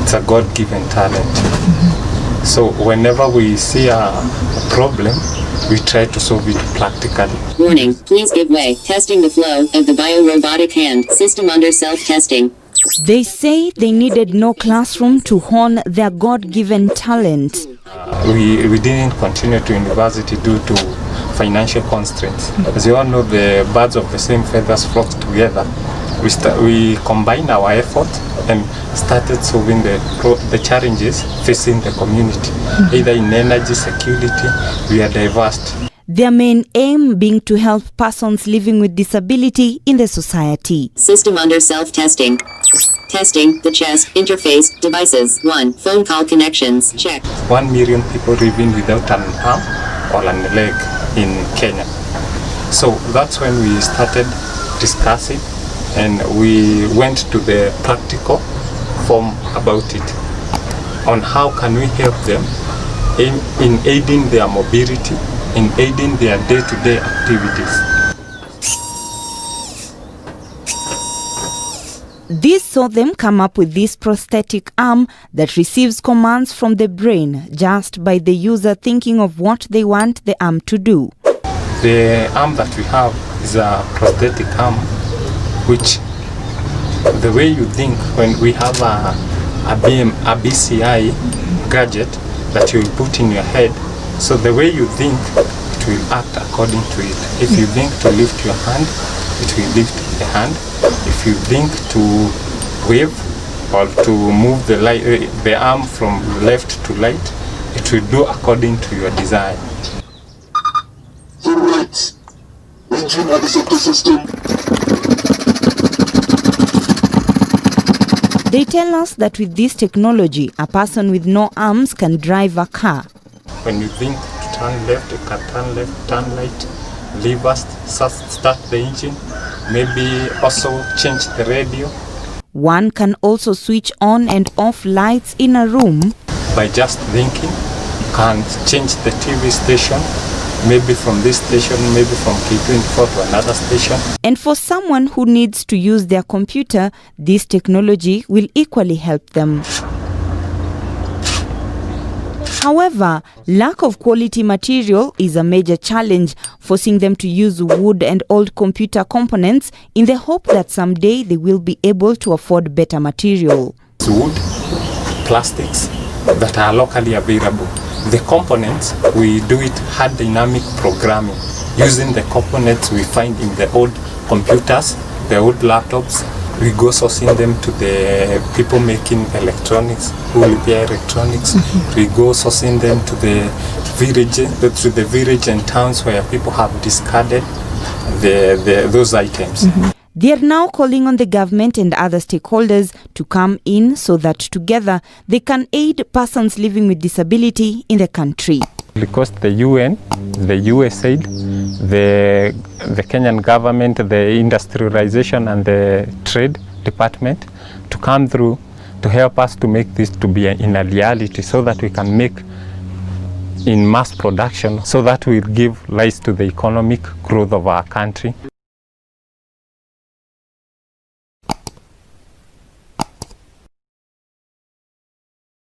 it's a God-given talent. So whenever we see a problem, we try to solve it practically. Warning, please give way. Testing the flow of the bio-robotic hand system under self-testing. They say they needed no classroom to hone their God-given talent. We didn't continue to university due to financial constraints. As you all know, the birds of the same feathers flock together. We combined our effort and started solving the challenges facing the community, either in energy security. We are diverse. Their main aim being to help persons living with disability in the society. System under self-testing. Testing the chest interface devices. 1. Phone call connections. Check. 1 million people living without an arm or a leg in Kenya. So that's when we started discussing, and we went to the practical form about it, on how can we help them in aiding their mobility, in aiding their day-to-day activities. This saw them come up with this prosthetic arm that receives commands from the brain just by the user thinking of what they want the arm to do. The arm that we have is a prosthetic arm, which the way you think, when we have a BCI gadget that you will put in your head, so the way you think, it will act according to it. If you think to lift your hand, it will lift the hand. If you think to wave or to move the arm from left to right, it will do according to your desire. Right. Engine of the safety system. They tell us that with this technology, a person with no arms can drive a car. When you think to turn left, you can turn left, turn right, reverse, start the engine, maybe also change the radio. One can also switch on and off lights in a room. By just thinking, can change the TV station, maybe from this station, maybe from K24 to another station. And for someone who needs to use their computer, this technology will equally help them. However, lack of quality material is a major challenge, forcing them to use wood and old computer components in the hope that someday they will be able to afford better material. Wood, plastics that are locally available. The components, we do it hard dynamic programming, using the components we find in the old computers, the old laptops. We go sourcing them to the people making electronics, who repair electronics. We go sourcing them to the village and towns where people have discarded those items. They are now calling on the government and other stakeholders to come in so that together they can aid persons living with disability in the country. Because the UN, the USAID, the Kenyan government, the industrialization and the trade department to come through to help us to make this to be in a reality, so that we can make in mass production, so that we give rise to the economic growth of our country.